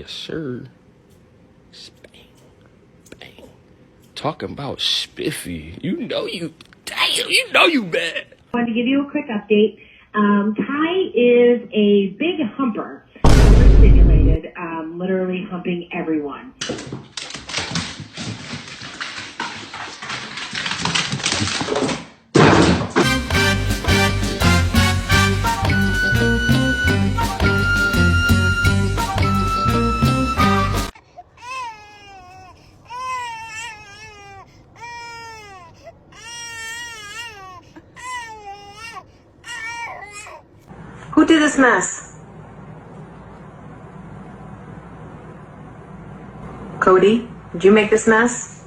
Yes, sir. Bang, bang. Talking about spiffy. You know you bad. I wanted to give you a quick update. Kai is a big humper, overstimulated, literally humping everyone. Who did this mess? Cody, did you make this mess?